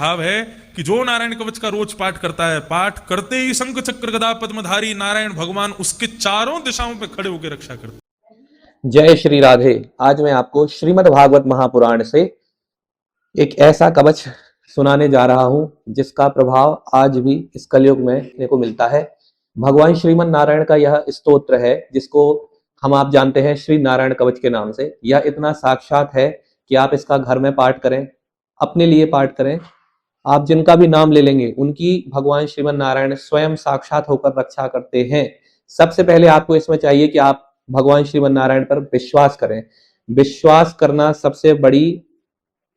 भाव है कि जो नारायण कवच का रोज पाठ करता है, पाठ करते ही शंख चक्र गदा पद्मधारी नारायण भगवान उसके चारों दिशाओं पे खड़े होकर रक्षा करते। जय श्री राधे। आज मैं आपको श्रीमद् भागवत महापुराण से एक ऐसा कवच सुनाने जा रहा हूं जिसका प्रभाव आज भी इस कलयुग में देखने को मिलता है। भगवान श्रीमन नारायण का यह स्तोत्र है जिसको हम आप जानते हैं श्री नारायण कवच के नाम से। यह इतना साक्षात है कि आप इसका घर में पाठ करें, अपने लिए पाठ करें, आप जिनका भी नाम ले लेंगे उनकी भगवान श्रीमन नारायण स्वयं साक्षात होकर रक्षा करते हैं। सबसे पहले आपको इसमें चाहिए कि आप भगवान श्रीमन नारायण पर विश्वास करें। विश्वास करना सबसे बड़ी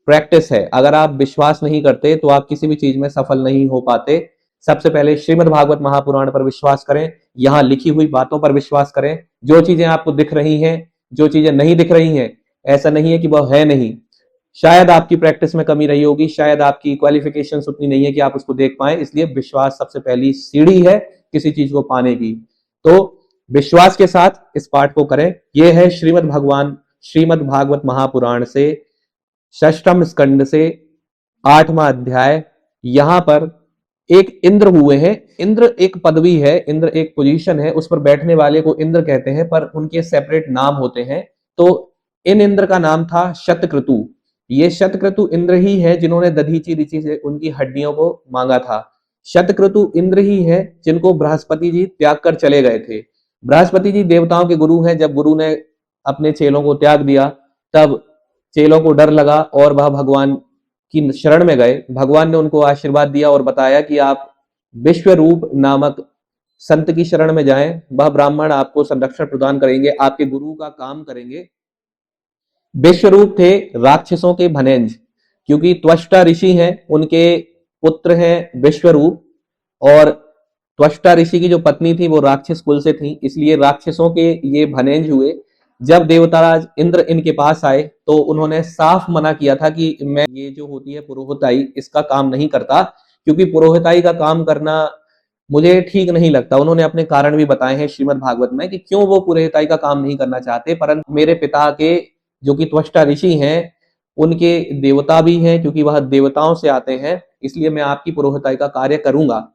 प्रैक्टिस है। अगर आप विश्वास नहीं करते तो आप किसी भी चीज में सफल नहीं हो पाते। सबसे पहले श्रीमद् भागवत महापुराण पर विश्वास करें, यहाँ लिखी हुई बातों पर विश्वास करें। जो चीजें आपको दिख रही हैं, जो चीजें नहीं दिख रही हैं, ऐसा नहीं है कि वह है नहीं। शायद आपकी प्रैक्टिस में कमी रही होगी, शायद आपकी क्वालिफिकेशन उतनी नहीं है कि आप उसको देख पाए। इसलिए विश्वास सबसे पहली सीढ़ी है किसी चीज को पाने की। तो विश्वास के साथ इस पाठ को करें। यह है श्रीमद् भागवत महापुराण से षष्ठम स्कंद से 8वां अध्याय। यहां पर एक इंद्र हुए हैं। इंद्र एक पदवी है, इंद्र एक पोजीशन है, उस पर बैठने वाले को इंद्र कहते हैं, पर उनके सेपरेट नाम होते हैं। तो इन इंद्र का नाम था शतक्रतु। ये शतक्रतु इंद्र ही है जिन्होंने दधीचि ऋषि से उनकी हड्डियों को मांगा था। शतक्रतु इंद्र ही है जिनको बृहस्पति जी त्याग कर चले गए थे। बृहस्पति जी देवताओं के गुरु हैं। जब गुरु ने अपने चेलों को त्याग दिया तब चेलों को डर लगा और वह भगवान की शरण में गए। भगवान ने उनको आशीर्वाद दिया और बताया कि आप विश्वरूप नामक संत की शरण में जाएं। वह ब्राह्मण आपको संरक्षण प्रदान करेंगे, आपके गुरु का काम करेंगे। विश्वरूप थे राक्षसों के भनेंज, क्योंकि त्वष्टा ऋषि हैं, उनके पुत्र हैं विश्वरूप। और त्वष्टा ऋषि की जो पत्नी थी वो राक्षस कुल से थी, इसलिए राक्षसों के ये भनेंज हुए। जब देवताराज इंद्र इनके पास आए तो उन्होंने साफ मना किया था कि मैं ये जो होती है पुरोहिताई, इसका काम नहीं करता, क्योंकि पुरोहिताई का काम करना मुझे ठीक नहीं लगता। उन्होंने अपने कारण भी बताए हैं श्रीमद् भागवत में कि क्यों वो पुरोहिताई का काम नहीं करना चाहते। परंतु मेरे पिता के जो कि त्वष्टा ऋषि हैं उनके देवता भी हैं, क्योंकि वह देवताओं से आते हैं, इसलिए मैं आपकी पुरोहिताई का कार्य करूंगा।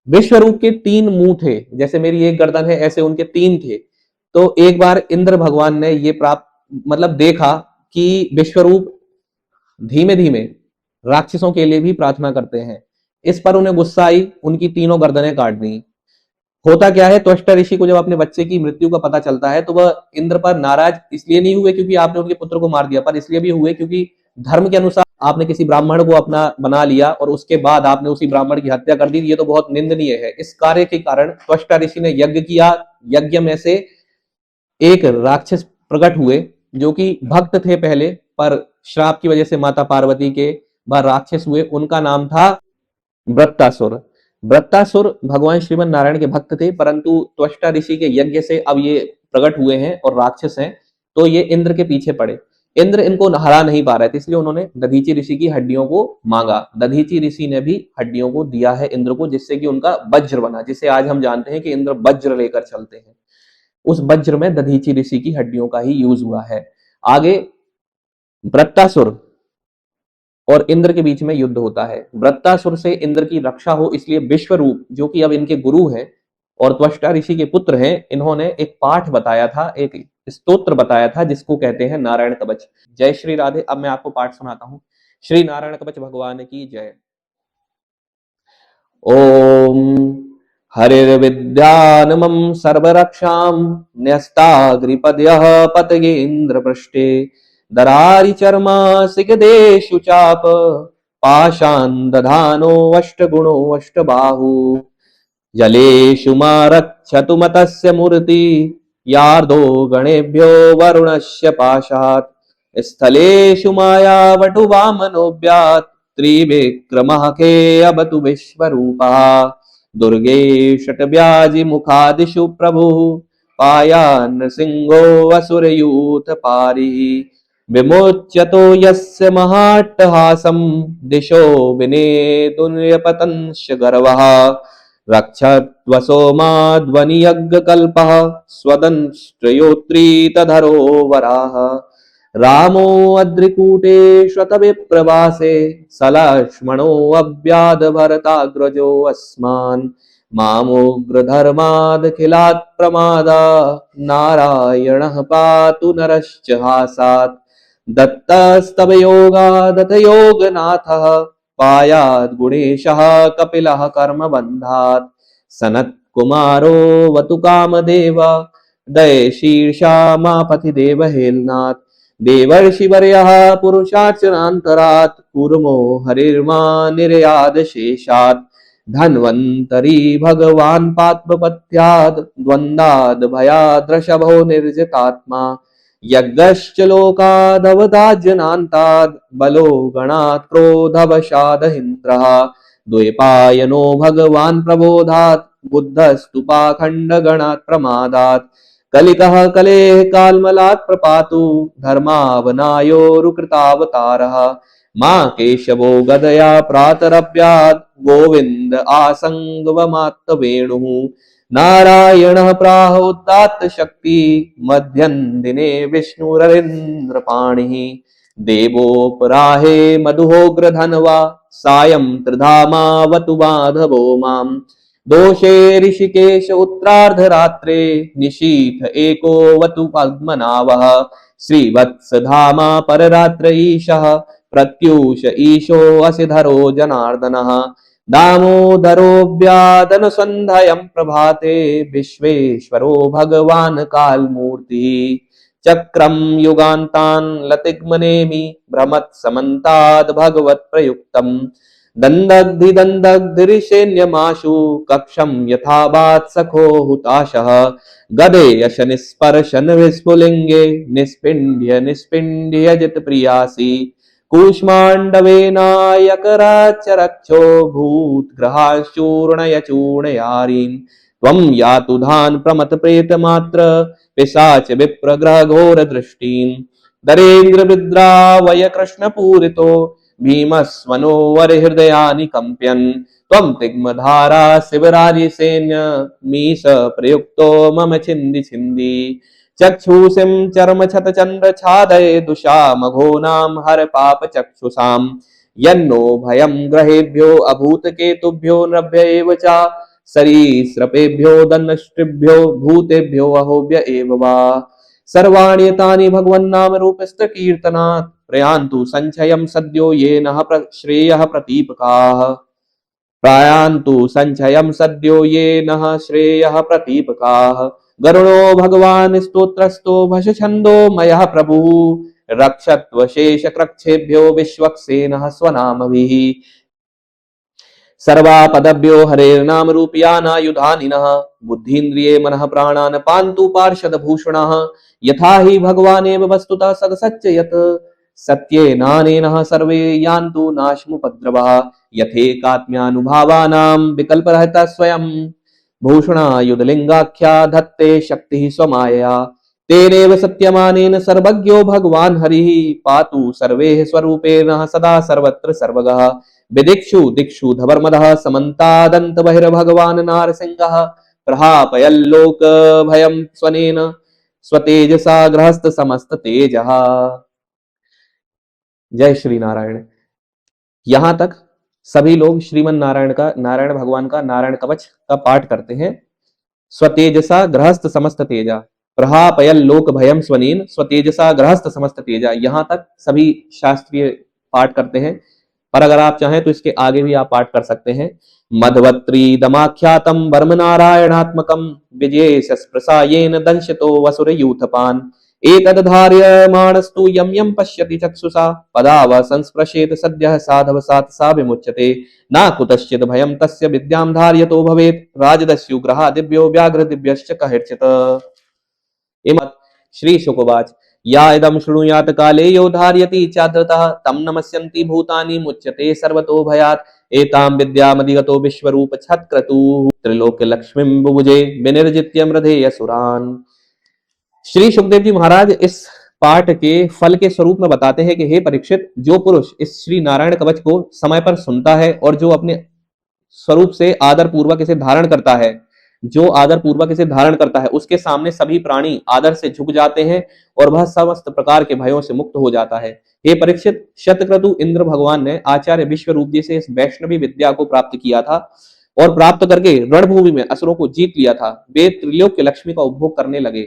विश्वरूप के 3 मुंह थे, जैसे मेरी एक गर्दन है ऐसे उनके 3 थे। तो एक बार इंद्र भगवान ने ये देखा कि विश्वरूप धीमे धीमे राक्षसों के लिए भी प्रार्थना करते हैं। इस पर उन्हें गुस्सा आई, उनकी 3 गर्दनें काट दी। होता क्या है, त्वष्टा ऋषि को जब अपने बच्चे की मृत्यु का पता चलता है तो वह इंद्र पर नाराज इसलिए नहीं हुए क्योंकि आपने उनके पुत्र को मार दिया, पर इसलिए भी हुए क्योंकि धर्म के अनुसार आपने किसी ब्राह्मण को अपना बना लिया और उसके बाद आपने उसी ब्राह्मण की हत्या कर दी। ये तो बहुत निंदनीय है। इस कार्य के कारण त्वष्टा ऋषि ने यज्ञ किया। यज्ञ में से एक राक्षस प्रकट हुए जो कि भक्त थे पहले, पर श्राप की वजह से माता पार्वती के वह राक्षस हुए। उनका नाम था वृत्तासुर। वृत्तासुर भगवान श्रीमन नारायण के भक्त थे, परंतु त्वष्टा ऋषि के यज्ञ से अब ये प्रकट हुए हैं और राक्षस हैं, तो ये इंद्र के पीछे पड़े। इंद्र इनको हरा नहीं पा रहे थे, इसलिए उन्होंने दधीचि ऋषि की हड्डियों को मांगा। दधीचि ऋषि ने भी हड्डियों को दिया है इंद्र को, जिससे कि उनका वज्र बना, जिसे आज हम जानते हैं कि इंद्र वज्र लेकर चलते हैं। उस वज्र में दधीचि ऋषि की हड्डियों का ही यूज हुआ है। आगे वृत्तासुर और इंद्र के बीच में युद्ध होता है। वृत्तासुर से इंद्र की रक्षा हो इसलिए विश्वरूप, जो कि अब इनके गुरु हैं और त्वष्टा ऋषि के पुत्र हैं, इन्होंने एक पाठ बताया था, एक स्तोत्र बताया था जिसको कहते हैं नारायण कवच। जय श्री राधे। अब मैं आपको पाठ सुनाता हूं। श्री नारायण कवच भगवान की जय। ओम हरिर्विद्यानमं सर्वरक्षां न्यस्ताग्रिपद्यः पतयेन्द्रपृष्ठे दरारि चर्मासिगदेषु चाप पाशान् दधानो अष्टगुणो अष्टबाहु जलेषु मारक्षतु मतस्य मूर्ति यार्दो गणेभ्यो वरुणस्य पाशात् स्थलेषु मायावटु वामनोऽभ्यात् त्रिविक्रमः खे अवतु विश्वरूपः दुर्गे षट्व्याजि मुखादिषु प्रभुः पायान् सिंहो असुरयूथ पारिः विमोच्यतो यस्य महाट्टहासं दिशो विनेतुर्यपतंश्च गर्वः रक्षत्वसो माध्वनियज्ञकल्पः स्वदंष्ट्रयोत्रीतधरो वराः रामो अद्रिकूटे श्वतविप्रवासे सलक्ष्मणो अव्याद भरताग्रजो अस्मान् मामुग्रधर्मादखिलात् प्रमादा नारायणः पातु नरश्च हासात् दत्तस्तव योगादथ योगनाथः पायाद् गुणेशः कपिलः कर्मबन्धात् सनत्कुमारो वतु कामदेव दये शीर्षामापथि देवहेलनाथ देवर्षिवर्यः पुरुषार्चनान्तरात् कूर्मो हरिर्मा निर्याद शेषात् धन्वन्तरी भगवान् पात्मपत्याद् द्वन्द्वाद् भयाद्रषभो निर्जितात्मा यज्ञश्च लोकादवदाज्यनान्ताद् बलो गणात् क्रोधवशादहिन्द्रः द्वैपायनो भगवान् प्रबोधात् बुद्धस्तु पाखण्डगणात् प्रमादात् कलिकः कलेः कालमलात् प्रपातु धर्मावनायोरुकृतावतारः मां केशवो गदया प्रातरव्यात् गोविन्द आसङ्गवमात्तवेणुः नारायणः प्राहोदात्त शक्ति मध्यं दिने विष्णुररिन्द्रपाणिः देवोपराहे मधुहोग्रधनवा सायं त्रिधामावतु माधवो माम् दोषे ऋषिकेश उत्तरार्धरात्रे निशीथ एको वतु पद्मनाभः श्रीवत्सधामा पररात्र ईशः प्रत्यूष ईशो असिधरो जनार्दनः दामोदरो व्यादनुसन्ध्यं प्रभाते विश्वेश्वरो भगवान् कालमूर्तिः चक्रं युगान्तान् लतिग्मनेमि भ्रमत्समन्ताद् भगवत्प्रयुक्तम् दन्दग्धिदन्दग्धिरिषेण्यमाशु कक्षं यथा वात्सखो हुताशः गदेयश निस्पर्शन विस्फुलिङ्गे निस्पिण्ड्य जित प्रियासि कूष्माण्डवेनायकराच्चरक्षो भूतग्रहाश्चूर्णय चूर्णयारीन् त्वं यातु धान् प्रमथ प्रेतमात्र पिशाच विप्रग्रह घोर दृष्टीन् दरेन्द्र विद्रावय कृष्णपूरितो भीमस्वनो वरहृदयानि कंप्यन् त्वं तिग्मधारा शिवराजिसेन्य मीश प्रयुक्तो मम छिन्दी छिन्दी चक्षुषिं चर्म छत चन्द्र छादये दुषामघोनां हर पाप चक्षुषाम् यन्नो भयं ग्रहेभ्यो अभूत केतुभ्यो नभ्य एव च सरीसृपेभ्यो दन्नष्टिभ्यो भूतेभ्यो अहोभ्य एव वा सर्वाण्येतानि भगवन्नाम रूपस्तकीर्तनात् प्रयान्तु संचयं सद्यो येनः श्रेयः प्रतीपकाः प्रयान्तु संचयं सद्यो येनः श्रेयः प्रतीपकाः गरुणो भगवान् स्तोत्रस्तो भषछन्दो मयः प्रभुः रक्षत्वशेषकृच्छेभ्यो विश्वक्सेनः स्वनामभिः सर्वापदभ्यो हरेर्नाम रूपयानायुधानिनः बुद्धीन्द्रिये मनः प्राणान् पान्तु पार्षदभूषणः यथा हि भगवानेव वस्तुतः सदसच्चयत् सत्येनानेनः सर्वे यान्तु नाशमुपद्रवः यथेकात्म्यानुभावानां विकल्परहितः स्वयं भूषणायुधलिङ्गाख्या धत्ते शक्तिः स्वमायया तेनेव सत्यमानेन सर्वज्ञो भगवान् हरिः पातु सर्वेः स्वरूपेण सदा सर्वत्र सर्वगः विदिक्षु दिक्षु धवर्मदः समन्तादन्त बहिर्भगवान् नारसिंहः प्रहापयल्लोक भयं स्वनेन स्वतेजसा गृहस्थ समस्त तेजः। जय श्री नारायण। यहां तक सभी लोग श्रीमन नारायण का, नारायण भगवान का नारायण कवच का पाठ करते हैं। स्वतेजसा गृहस्थ समस्त तेजा प्रहापयल लोक भयम स्वनेन स्वतेजसा गृहस्थ समस्त तेजा। यहां तक सभी शास्त्रीय पाठ करते हैं, पर अगर आप चाहें तो इसके आगे भी आप पाठ कर सकते हैं। मध्वत्री दमाख्यातम वर्म नारायणात्मकम विजयेशस्प्रसायेन दंशतो वसुर यूथपान एतद्धार्यमाणस्तु यं यं पश्यति चक्षुषा पदाव संस्पृशेत सद्यः साधव सात सा विमुच्यते न कुतश्चित् भयं तस्य विद्यां धार्यतो भवेत् राजदस्युग्रहा दिव्यो व्याघ्र दिव्यश्च कहिर्चित्। इमत् श्री शुकवाच या इदं शृणुयात काले यो धार्यति चाद्रतः तं नमस्यन्ति भूतानि मुच्यते सर्वतो भयात् एतां विद्यामधिगतो विश्वरूप छत्क्रतुः त्रिलोक्य लक्ष्मीं बुभुजे विनिर्जित्य मृधे असुरान्। श्री सुखदेव जी महाराज इस पाठ के फल के स्वरूप में बताते हैं कि हे परीक्षित, जो पुरुष इस श्री नारायण कवच को समय पर सुनता है और जो अपने स्वरूप से आदर पूर्वक इसे धारण करता है जो आदर पूर्वक इसे धारण करता है उसके सामने सभी प्राणी आदर से झुक जाते हैं और वह समस्त प्रकार के भयों से मुक्त हो जाता है। हे परीक्षित, शतक्रतु इंद्र भगवान ने आचार्य विश्वरूप जी से इस वैष्णवी विद्या को प्राप्त किया था और प्राप्त करके रणभूमि में असुरों को जीत लिया था। वे त्रिलोक के लक्ष्मी का उपभोग करने लगे,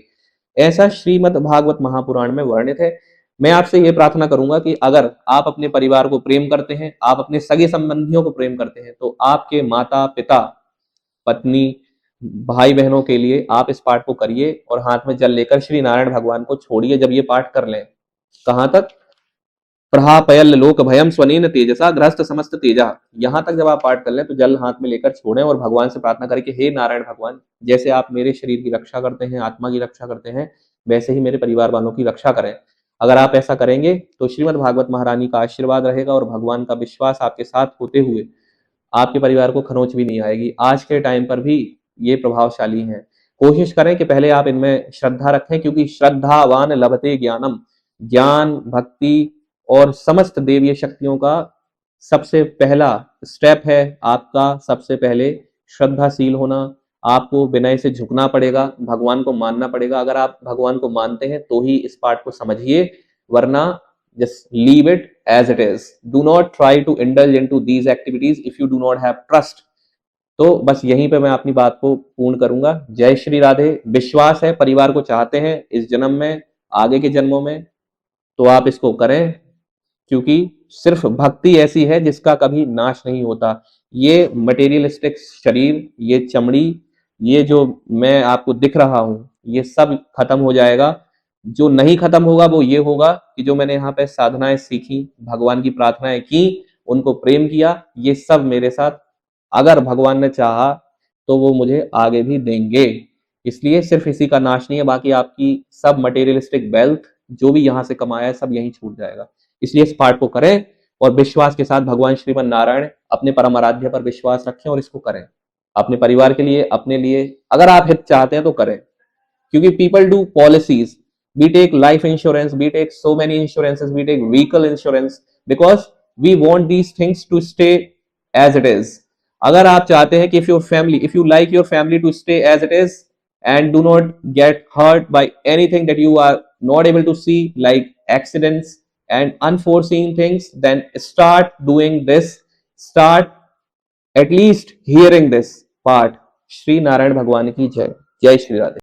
ऐसा श्रीमद् भागवत महापुराण में वर्णित है। मैं आपसे यह प्रार्थना करूंगा कि अगर आप अपने परिवार को प्रेम करते हैं, आप अपने सगे संबंधियों को प्रेम करते हैं, तो आपके माता पिता, पत्नी, भाई बहनों के लिए आप इस पाठ को करिए और हाथ में जल लेकर श्री नारायण भगवान को छोड़िए। जब ये पाठ कर लें, कहां तक? प्रहापयल लोक भयम स्वनेन तेजसा गृहस्थ समस्त तेजा, यहां तक जब आप पाठ कर लें तो जल हाथ में लेकर छोड़ें और भगवान से प्रार्थना करें कि हे नारायण भगवान, जैसे आप मेरे शरीर की रक्षा करते हैं, आत्मा की रक्षा करते हैं, वैसे ही मेरे परिवार वालों की रक्षा करें। अगर आप ऐसा करेंगे तो श्रीमद् भागवत महारानी का आशीर्वाद रहेगा और भगवान का विश्वास आपके साथ होते हुए आपके परिवार को खरोंच भी नहीं आएगी। आज के टाइम पर भी ये प्रभावशाली हैं। कोशिश करें कि पहले आप इनमें श्रद्धा रखें, क्योंकि श्रद्धावान लभते ज्ञानम, ज्ञान, भक्ति और समस्त देवीय शक्तियों का सबसे पहला स्टेप है आपका सबसे पहले श्रद्धाशील होना। आपको विनय से झुकना पड़ेगा, भगवान को मानना पड़ेगा। अगर आप भगवान को मानते हैं तो ही इस पाठ को समझिए, वरना just leave it as it is. Do not try to indulge into these activities if you do not have trust. तो बस यहीं पे मैं अपनी बात को पूर्ण करूंगा। जय श्री राधे। विश्वास है, परिवार को चाहते हैं इस जन्म में, आगे के जन्मों में, तो आप इसको करें, क्योंकि सिर्फ भक्ति ऐसी है जिसका कभी नाश नहीं होता। ये मटेरियलिस्टिक शरीर, ये चमड़ी, ये जो मैं आपको दिख रहा हूं, ये सब खत्म हो जाएगा। जो नहीं खत्म होगा वो ये होगा कि जो मैंने यहाँ पे साधनाएं सीखी, भगवान की प्रार्थनाएं की, उनको प्रेम किया, ये सब मेरे साथ अगर भगवान ने चाहा तो वो मुझे आगे भी देंगे। इसलिए सिर्फ इसी का नाश नहीं है, बाकी आपकी सब मटेरियलिस्टिक वेल्थ जो भी यहाँ से कमाया है सब यहीं छूट जाएगा। इसलिए इस पाठ को करें और विश्वास के साथ भगवान श्रीमन नारायण अपने परम आराध्य पर विश्वास रखें और इसको करें अपने परिवार के लिए, अपने लिए। अगर आप हित चाहते हैं तो करें, क्योंकि people do policies, we take life insurance, we take so many insurances, we take vehicle insurance because we want these things to stay as it is. अगर आप चाहते हैं कि if you like your family to stay as it is and do not get hurt by anything that you are not able to see, like accidents and unforeseen things, then start doing this, start at least hearing this part. Shri Narayan भगवान की जय। जय श्री राधे।